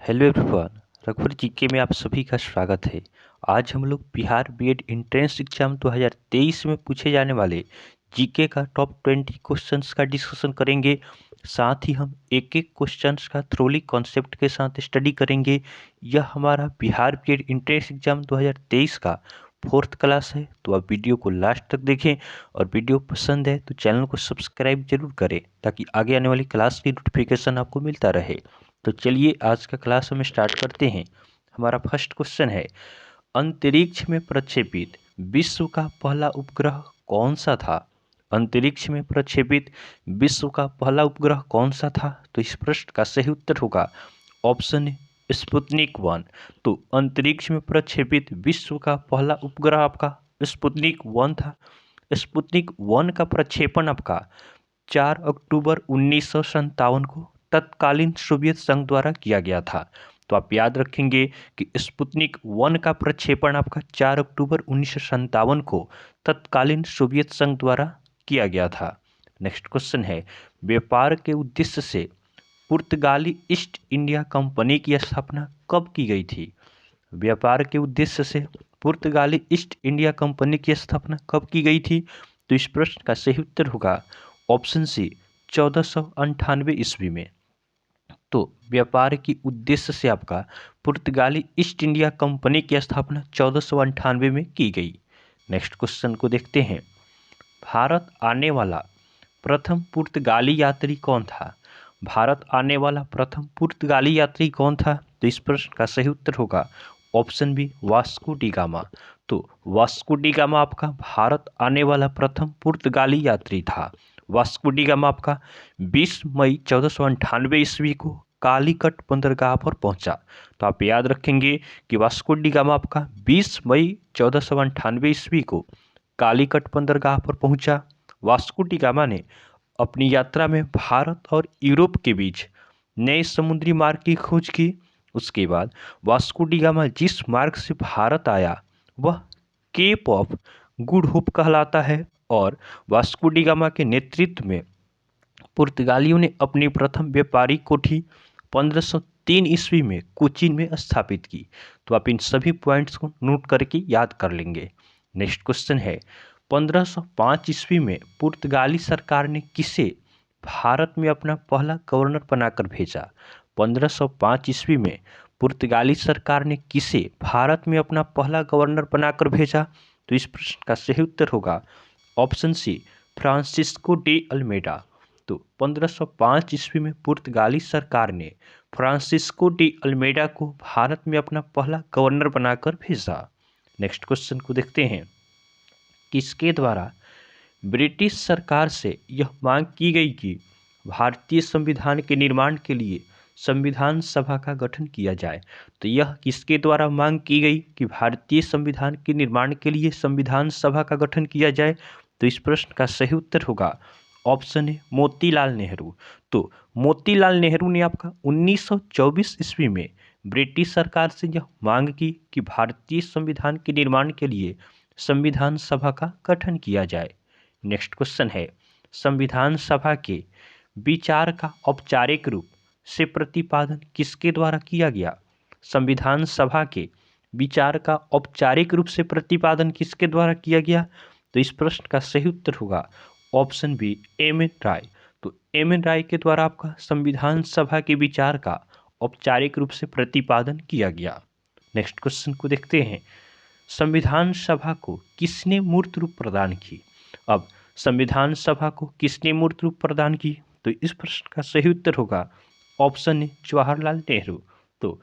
Hello everyone. रघुवर GK में आप सभी का स्वागत है। आज हम लोग बिहार बीएड एंट्रेंस एग्जाम 2023 में पूछे जाने वाले जीके का टॉप 20 क्वेश्चंस का डिस्कशन करेंगे। साथ ही हम एक एक क्वेश्चंस का थ्रोली कॉन्सेप्ट के साथ स्टडी करेंगे। यह हमारा बिहार बीएड एंट्रेंस एग्जाम 2023 का 4th क्लास है, तो आप वीडियो को लास्ट तक देखें और वीडियो पसंद है तो चैनल को सब्सक्राइब जरूर करें ताकि आगे आने वाली क्लास की नोटिफिकेशन आपको मिलता रहे। तो चलिए आज का क्लास हम स्टार्ट करते हैं। हमारा फर्स्ट क्वेश्चन है, अंतरिक्ष में प्रक्षेपित विश्व का पहला उपग्रह कौन सा था? अंतरिक्ष में प्रक्षेपित विश्व का पहला उपग्रह कौन सा था? तो इस प्रश्न का सही उत्तर होगा ऑप्शन ए, स्पुतनिक 1। तो अंतरिक्ष में प्रक्षेपित विश्व का पहला उपग्रह आपका स्पुतनिक 1 था। स्पुतनिक 1 का प्रक्षेपण आपका 4 अक्टूबर 1957 को तत्कालीन सोवियत संघ द्वारा किया गया था। तो आप याद रखेंगे कि स्पुतनिक 1 का प्रक्षेपण आपका 4 अक्टूबर 1957 को तत्कालीन सोवियत संघ द्वारा किया गया था। नेक्स्ट क्वेश्चन है, व्यापार के उद्देश्य से पुर्तगाली ईस्ट इंडिया कंपनी की स्थापना कब की गई थी? व्यापार के उद्देश्य से पुर्तगाली ईस्ट इंडिया कंपनी की स्थापना कब की गई थी? तो इस प्रश्न का सही उत्तर होगा ऑप्शन सी, 1498 ईस्वी में। तो व्यापार की उद्देश्य से आपका पुर्तगाली ईस्ट इंडिया कंपनी की स्थापना 1498 में की गई। नेक्स्ट क्वेश्चन को देखते हैं, भारत आने वाला प्रथम पुर्तगाली यात्री कौन था? भारत आने वाला प्रथम पुर्तगाली यात्री कौन था? तो इस प्रश्न का सही उत्तर होगा option B, Vasco da Gama. तो वास्को डी गामा आपका भारत आने वाला प्रथम पुर्तगाली यात्री था। वास्को डी गामा आपका 20 मई 1498 ईस्वी को कालीकट बंदरगाह पर पहुंचा। तो आप याद रखेंगे कि वास्को डी गामा आपका 20 मई 1498 ईस्वी को कालीकट बंदरगाह पर पहुंचा। वास्को डी गामा ने अपनी यात्रा में भारत और यूरोप के बीच नए समुद्री मार्ग की खोज की। उसके बाद वास्को डी गामा जिस मार्ग से भारत आया वह केप ऑफ गुड होप कहलाता है और वास्को डी गामा के नेतृत्व में पुर्तगालियों ने अपनी प्रथम व्यापारिक कोठी 1503 ईस्वी में कोचीन में स्थापित की। तो आप इन सभी पॉइंट्स को नोट करके याद कर लेंगे। नेक्स्ट क्वेश्चन है, 1505 ईस्वी में पुर्तगाली सरकार ने किसे भारत में अपना पहला गवर्नर बनाकर भेजा? 1505 ईस्वी में पुर्तगाली सरकार ने किसे भारत में अपना पहला गवर्नर बनाकर भेजा? तो इस प्रश्न का सही उत्तर होगा option C, Francisco de Almeida. तो 1505 ईस्वी में पुर्तगाली सरकार ने फ्रांसिस्को डी अल्मेडा को भारत में अपना पहला गवर्नर बनाकर भेजा। नेक्स्ट क्वेश्चन को देखते हैं, किसके द्वारा ब्रिटिश सरकार से यह मांग की गई कि भारतीय संविधान के निर्माण के लिए संविधान सभा का गठन किया जाए? तो यह किसके द्वारा मांग की गई कि भारतीय संविधान के निर्माण के लिए संविधान सभा का गठन किया जाए? तो इस प्रश्न का सही उत्तर होगा ऑप्शन है, मोतीलाल नेहरू। तो मोतीलाल नेहरू ने आपका 1924 ईस्वी में ब्रिटिश सरकार से यह मांग की कि भारतीय संविधान के निर्माण के लिए संविधान सभा का गठन किया जाए। नेक्स्ट क्वेश्चन है, संविधान सभा के विचार का औपचारिक रूप से प्रतिपादन किसके द्वारा किया गया? संविधान सभा के विचार का औपचारिक रूप से प्रतिपादन किसके द्वारा किया गया? तो इस प्रश्न का सही उत्तर होगा ऑप्शन बी, एम एन राय। तो एम एन राय के द्वारा आपका संविधान सभा के विचार का औपचारिक रूप से प्रतिपादन किया गया। नेक्स्ट क्वेश्चन को देखते हैं, संविधान सभा को किसने मूर्त रूप प्रदान की? अब संविधान सभा को किसने मूर्त रूप प्रदान की? तो इस प्रश्न का सही उत्तर होगा ऑप्शन ए, जवाहरलाल नेहरू। तो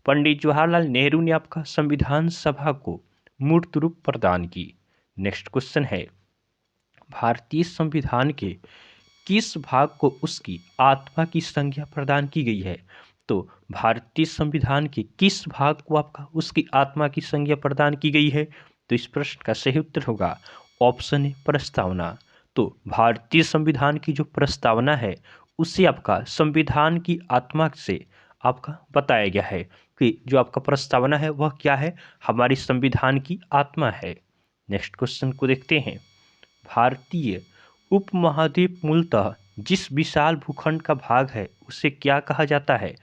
पंडित जवाहरलाल नेहरू ने आपका संविधान सभा को मूर्त रूप प्रदान की। नेक्स्ट क्वेश्चन है, भारतीय संविधान के किस भाग को उसकी आत्मा की संज्ञा प्रदान की गई है? तो भारतीय संविधान के किस भाग को आपका उसकी आत्मा की संज्ञा प्रदान की गई है? तो इस प्रश्न का सही उत्तर होगा ऑप्शन ए, प्रस्तावना। तो भारतीय संविधान की जो प्रस्तावना है उसे आपका संविधान की आत्मा से आपका बताया गया है कि जो आपका प्रस्तावना है वह क्या है, हमारी संविधान की आत्मा है। नेक्स्ट क्वेश्चन को देखते हैं, भारतीय उपमहाद्वीप मूलतः जिस विशाल भूखंड का भाग है उसे क्या कहा जाता है?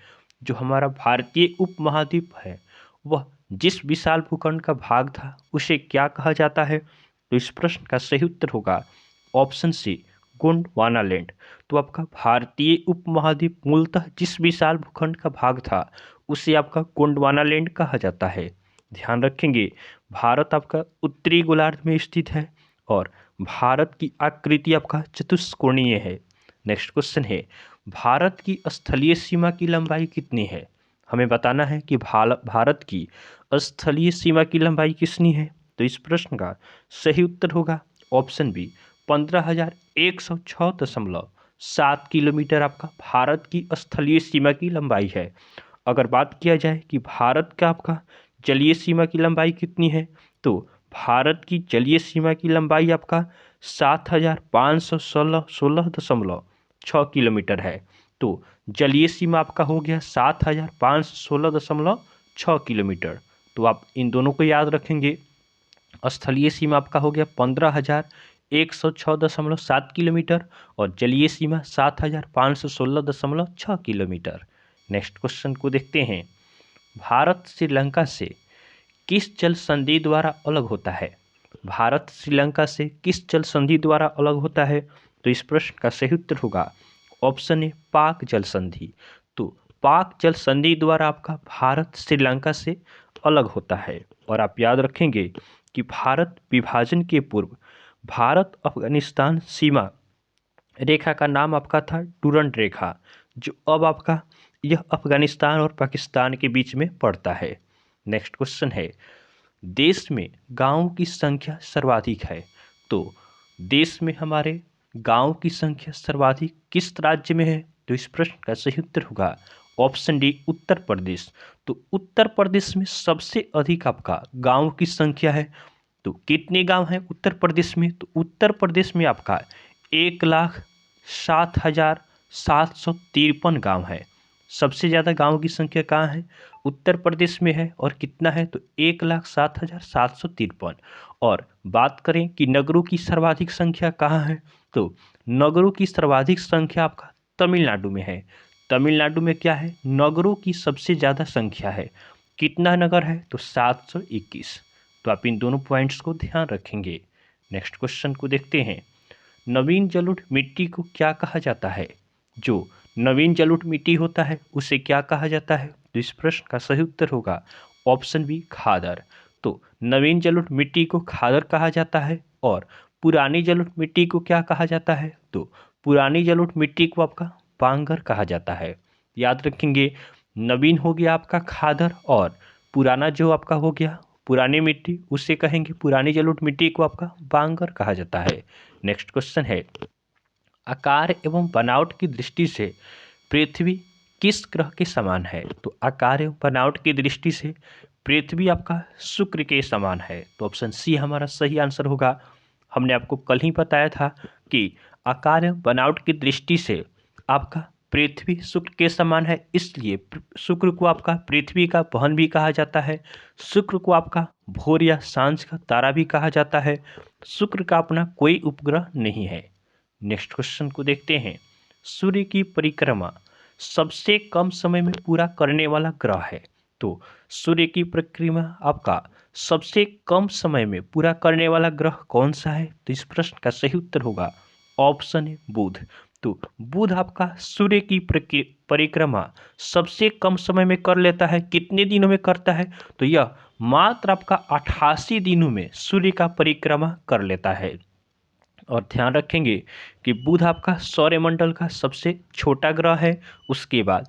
जो हमारा भारतीय उपमहाद्वीप है वह जिस विशाल भूखंड का भाग था उसे क्या कहा जाता है? तो इस प्रश्न का सही उत्तर होगा ऑप्शन सी, गोंडवानालैंड। तो आपका भारतीय उपमहाद्वीप मूलतः जिस विशाल भूखंड का भाग था उसे आपका गोंडवानालैंड कहा जाता है। ध्यान रखेंगे, भारत आपका उत्तरी गोलार्ध में स्थित है और भारत की आकृति आपका चतुष्कोणीय है। नेक्स्ट क्वेश्चन है, भारत की स्थलीय सीमा की लंबाई कितनी है? हमें बताना है कि भारत की स्थलीय सीमा की लंबाई कितनी है। तो इस प्रश्न का सही उत्तर होगा ऑप्शन बी, 15,106.7 किलोमीटर आपका भारत की स्थलीय सीमा की लंबाई है। अगर बात किया जाए कि भारत का आपका जलीय सीमा की लंबाई कितनी है, तो भारत की जलीय सीमा की लंबाई आपका 7,516.6 किलोमीटर है। तो जलीय सीमा आपका हो गया 7,516.6 किलोमीटर। तो आप इन दोनों को याद रखेंगे। स्थलीय सीमा आपका हो गया 15,106.7 किलोमीटर और जलीय सीमा 7,516.6 किलोमीटर। नेक्स्ट क्वेश्चन को देखते हैं, भारत श्रीलंका से किस जल संधि द्वारा अलग होता है? भारत श्रीलंका से किस जल संधि द्वारा अलग होता है? तो इस प्रश्न का सही उत्तर होगा ऑप्शन ए, पाक जल संधि। तो पाक जल संधि द्वारा आपका भारत श्रीलंका से अलग होता है। और आप याद रखेंगे कि भारत विभाजन के पूर्व भारत अफगानिस्तान सीमा रेखा का नाम आपका था डूरंड रेखा, जो अब आपका यह अफगानिस्तान और पाकिस्तान के बीच में पड़ता है। नेक्स्ट क्वेश्चन है, देश में गांवों की संख्या सर्वाधिक है। तो देश में हमारे गांव की संख्या सर्वाधिक किस राज्य में है? तो इस प्रश्न का सही उत्तर होगा ऑप्शन डी, उत्तर प्रदेश। तो उत्तर प्रदेश में सबसे अधिक आपका गांव की संख्या है। तो कितने गांव हैं उत्तर प्रदेश में? तो उत्तर प्रदेश में आपका 1,07,753 गांव है। सबसे ज़्यादा गांव की संख्या कहाँ है? उत्तर प्रदेश में है। और कितना है? तो 1,07,753। और बात करें कि नगरों की सर्वाधिक संख्या कहाँ है, तो नगरों की सर्वाधिक संख्या आपका तमिलनाडु में है। तमिलनाडु में क्या है? नगरों की सबसे ज़्यादा संख्या है। कितना नगर है? तो 721। तो आप इन दोनों पॉइंट्स को ध्यान रखेंगे। नेक्स्ट क्वेश्चन को देखते हैं, नवीन जलोढ़ मिट्टी को क्या कहा जाता है? जो नवीन जलोढ़ मिट्टी होता है उसे क्या कहा जाता है? तो इस प्रश्न का सही उत्तर होगा ऑप्शन बी, खादर। तो नवीन जलोढ़ मिट्टी को खादर कहा जाता है। और पुरानी जलोढ़ मिट्टी को क्या कहा जाता है? तो पुरानी जलोढ़ मिट्टी को आपका बांगर कहा जाता है। याद रखेंगे, नवीन हो गया आपका खादर और पुराना जो आपका हो गया पुरानी मिट्टी उसे कहेंगे पुरानी जलोढ़ मिट्टी को आपका बांगर कहा जाता है। नेक्स्ट क्वेश्चन है, आकार एवं बनावट की दृष्टि से पृथ्वी किस ग्रह के समान है? तो आकार एवं बनावट की दृष्टि से पृथ्वी आपका शुक्र के समान है। तो ऑप्शन सी हमारा सही आंसर होगा। हमने आपको कल ही बताया था कि आकार एवं बनावट की दृष्टि से आपका पृथ्वी शुक्र के समान है, इसलिए शुक्र को आपका पृथ्वी का बहन भी कहा जाता है। शुक्र को आपका भोर या सांझ का तारा भी कहा जाता है। शुक्र का अपना कोई उपग्रह नहीं है। नेक्स्ट क्वेश्चन को देखते हैं, सूर्य की परिक्रमा सबसे कम समय में पूरा करने वाला ग्रह है। तो सूर्य की परिक्रमा आपका सबसे कम समय में पूरा करने वाला ग्रह कौन सा है? तो इस प्रश्न का सही उत्तर होगा ऑप्शन है, बुध। तो बुध आपका सूर्य की परिक्रमा सबसे कम समय में कर लेता है। कितने दिनों में करता है? तो यह मात्र आपका 88 दिनों में सूर्य का परिक्रमा कर लेता है। और ध्यान रखेंगे कि बुध आपका सौरमंडल का सबसे छोटा ग्रह है। उसके बाद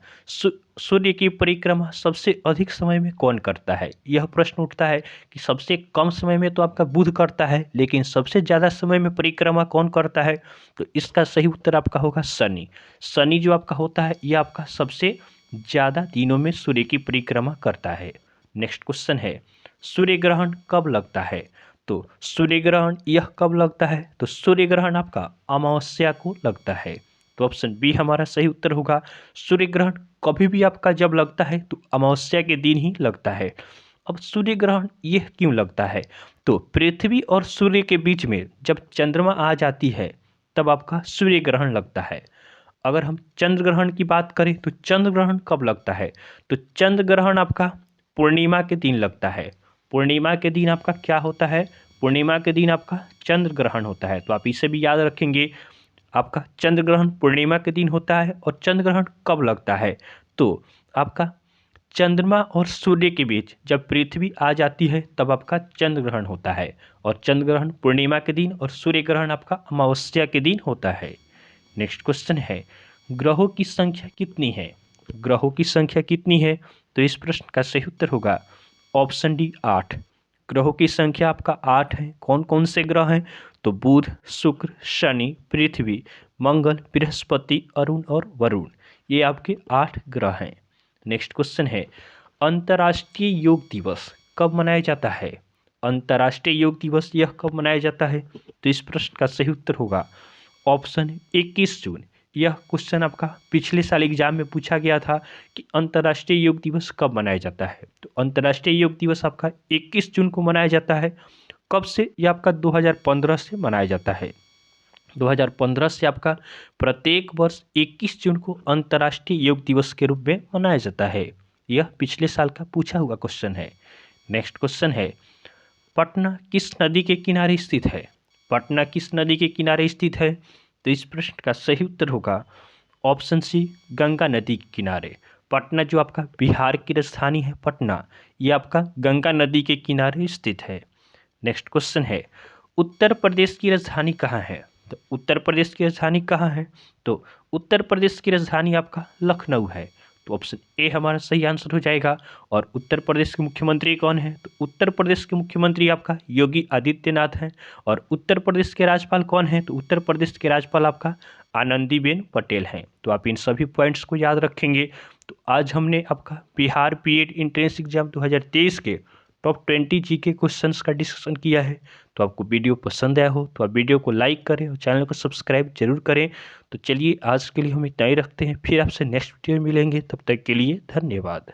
सूर्य की परिक्रमा सबसे अधिक समय में कौन करता है? यह प्रश्न उठता है कि सबसे कम समय में तो आपका बुध करता है, लेकिन सबसे ज़्यादा समय में परिक्रमा कौन करता है? तो इसका सही उत्तर आपका होगा शनि। शनि जो आपका होता है यह आपका सबसे ज़्यादा दिनों में सूर्य की परिक्रमा करता है। नेक्स्ट क्वेश्चन है, सूर्य ग्रहण कब लगता है? तो सूर्य ग्रहण यह कब लगता है? तो सूर्य ग्रहण आपका अमावस्या को लगता है। तो ऑप्शन बी हमारा सही उत्तर होगा। सूर्य ग्रहण कभी भी आपका जब लगता है तो अमावस्या के दिन ही लगता है। अब सूर्य ग्रहण यह क्यों लगता है? तो पृथ्वी और सूर्य के बीच में जब चंद्रमा आ जाती है तब आपका सूर्य ग्रहण लगता है। अगर हम चंद्र ग्रहण की बात करें तो चंद्र ग्रहण कब लगता है, तो चंद्र ग्रहण आपका पूर्णिमा के दिन लगता है। पूर्णिमा के दिन आपका क्या होता है, पूर्णिमा के दिन आपका चंद्र ग्रहण होता है। तो आप इसे भी याद रखेंगे, आपका चंद्र ग्रहण पूर्णिमा के दिन होता है। और चंद्र ग्रहण कब लगता है, तो आपका चंद्रमा और सूर्य के बीच जब पृथ्वी आ जाती है तब आपका चंद्र ग्रहण होता है। और चंद्र ग्रहण पूर्णिमा के दिन और सूर्य ग्रहण आपका अमावस्या के दिन होता है। नेक्स्ट क्वेश्चन है, ग्रहों की संख्या कितनी है, ग्रहों की संख्या कितनी है, तो इस प्रश्न का सही उत्तर होगा ऑप्शन डी 8। ग्रहों की संख्या आपका 8 है। कौन कौन से ग्रह हैं, तो बुध, शुक्र, शनि, पृथ्वी, मंगल, बृहस्पति, अरुण और वरुण, ये आपके 8 ग्रह हैं। नेक्स्ट क्वेश्चन है, अंतर्राष्ट्रीय योग दिवस कब मनाया जाता है, अंतर्राष्ट्रीय योग दिवस यह कब मनाया जाता है, तो इस प्रश्न का सही उत्तर होगा ऑप्शन 21 जून। यह क्वेश्चन आपका पिछले साल एग्जाम में पूछा गया था कि अंतर्राष्ट्रीय योग दिवस कब मनाया जाता है, तो अंतर्राष्ट्रीय योग दिवस आपका 21 जून को मनाया जाता है। कब से, यह आपका 2015 से मनाया जाता है। 2015 से आपका प्रत्येक वर्ष 21 जून को अंतर्राष्ट्रीय योग दिवस के रूप में मनाया जाता है। यह पिछले साल का पूछा हुआ क्वेश्चन है। नेक्स्ट क्वेश्चन है, पटना किस नदी के किनारे स्थित है, पटना किस नदी के किनारे स्थित है, तो इस प्रश्न का सही उत्तर होगा ऑप्शन सी, गंगा नदी के किनारे। पटना जो आपका बिहार की राजधानी है पटना, ये आपका गंगा नदी के किनारे स्थित है। नेक्स्ट क्वेश्चन है, उत्तर प्रदेश की राजधानी कहाँ है, तो उत्तर प्रदेश की राजधानी कहाँ है, तो उत्तर प्रदेश की राजधानी आपका लखनऊ है। तो ऑप्शन ए हमारा सही आंसर हो जाएगा। और उत्तर प्रदेश के मुख्यमंत्री कौन है, तो उत्तर प्रदेश के मुख्यमंत्री आपका योगी आदित्यनाथ हैं। और उत्तर प्रदेश के राज्यपाल कौन है, तो उत्तर प्रदेश के राज्यपाल आपका आनंदीबेन पटेल हैं। तो आप इन सभी पॉइंट्स को याद रखेंगे। तो आज हमने आपका बिहार बीएड एंट्रेंस एग्जाम 2023 के टॉप 20 जीके क्वेश्चंस का डिस्कशन किया है। तो आपको वीडियो पसंद आया हो तो आप वीडियो को लाइक करें और चैनल को सब्सक्राइब जरूर करें। तो चलिए आज के लिए हम इतना ही रखते हैं, फिर आपसे नेक्स्ट वीडियो में मिलेंगे, तब तक के लिए धन्यवाद।